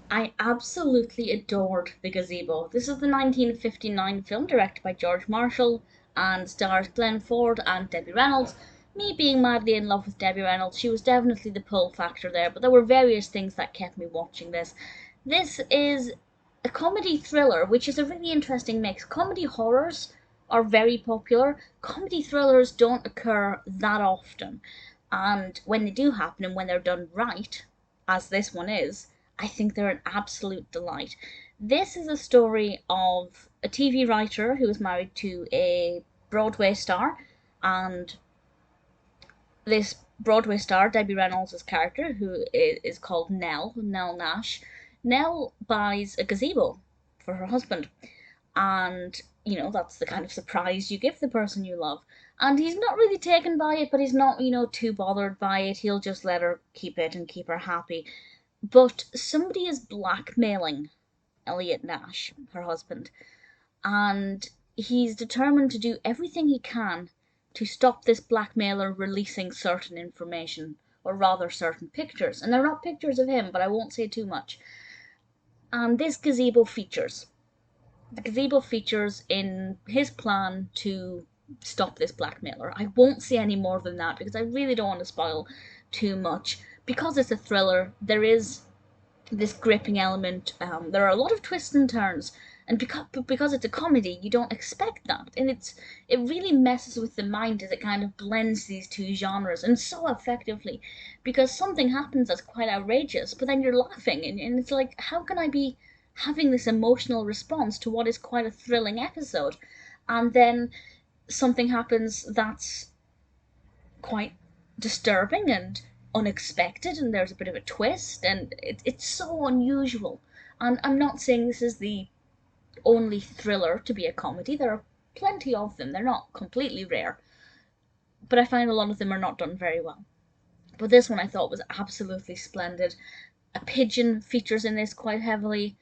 I absolutely adored The Gazebo. This is the 1959 film directed by George Marshall and stars Glenn Ford and Debbie Reynolds. Me being madly in love with Debbie Reynolds, she was definitely the pull factor there, but there were various things that kept me watching this. This is a comedy thriller, which is a really interesting mix. Comedy horrors are very popular. Comedy thrillers don't occur that often. And when they do happen and when they're done right, as this one is, I think they're an absolute delight. This is a story of a TV writer who is married to a Broadway star, and this Broadway star, Debbie Reynolds' character, who is called Nell Nash, Nell buys a gazebo for her husband. And, that's the kind of surprise you give the person you love. And he's not really taken by it, but he's not, too bothered by it. He'll just let her keep it and keep her happy. But somebody is blackmailing Elliott Nash, her husband, and he's determined to do everything he can to stop this blackmailer releasing certain information, or rather certain pictures. And they're not pictures of him, but I won't say too much. And this gazebo features. The gazebo features in his plan to stop this blackmailer. I won't say any more than that because I really don't want to spoil too much. Because it's a thriller, there is this gripping element. There are a lot of twists and turns, and because it's a comedy, you don't expect that, and it really messes with the mind as it kind of blends these two genres and so effectively, because something happens that's quite outrageous, but then you're laughing, and it's like, how can I be having this emotional response to what is quite a thrilling episode, and then something happens that's quite disturbing and unexpected, and there's a bit of a twist, and it's so unusual. And I'm not saying this is the only thriller to be a comedy. There are plenty of them. They're not completely rare, but I find a lot of them are not done very well. But this one I thought was absolutely splendid. A pigeon features in this quite heavily.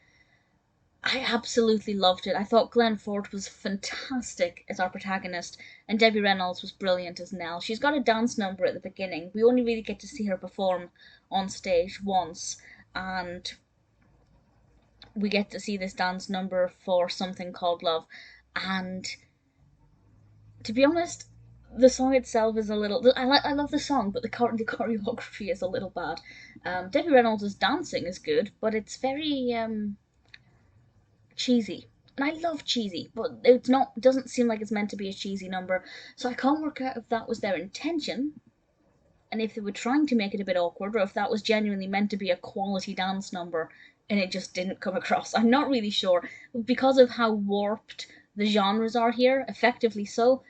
I absolutely loved it. I thought Glenn Ford was fantastic as our protagonist, and Debbie Reynolds was brilliant as Nell. She's got a dance number at the beginning. We only really get to see her perform on stage once, and we get to see this dance number for Something Called Love. And to be honest, the song itself is a little. I love the song, but the choreography is a little bad. Debbie Reynolds' dancing is good, but it's very cheesy. And I love cheesy, but doesn't seem like it's meant to be a cheesy number. So I can't work out if that was their intention and if they were trying to make it a bit awkward, or if that was genuinely meant to be a quality dance number and it just didn't come across. I'm not really sure. Because of how warped the genres are here, effectively so,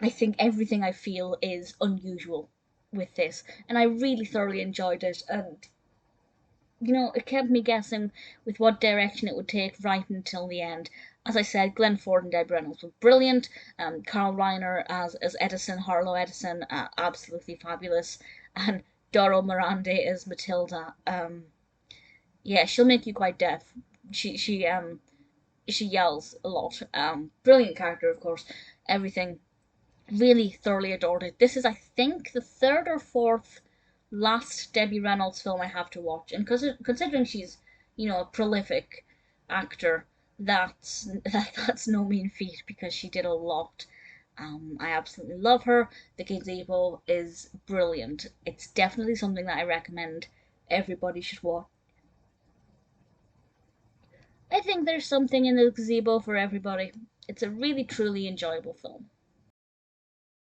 I think everything I feel is unusual with this. And I really thoroughly enjoyed it, and it kept me guessing with what direction it would take right until the end. As I said, Glenn Ford and Debbie Reynolds were brilliant. Carl Reiner as Edison, Harlow Edison, absolutely fabulous. And Doro Merande as Matilda. Yeah, she'll make you quite deaf. She yells a lot. Brilliant character, of course. Everything. Really thoroughly adored it. This is, I think, the third or fourth last Debbie Reynolds film I have to watch, and considering she's, a prolific actor, that's no mean feat because she did a lot. I absolutely love her. The Gazebo is brilliant. It's definitely something that I recommend everybody should watch. I think there's something in the Gazebo for everybody. It's a really truly enjoyable film.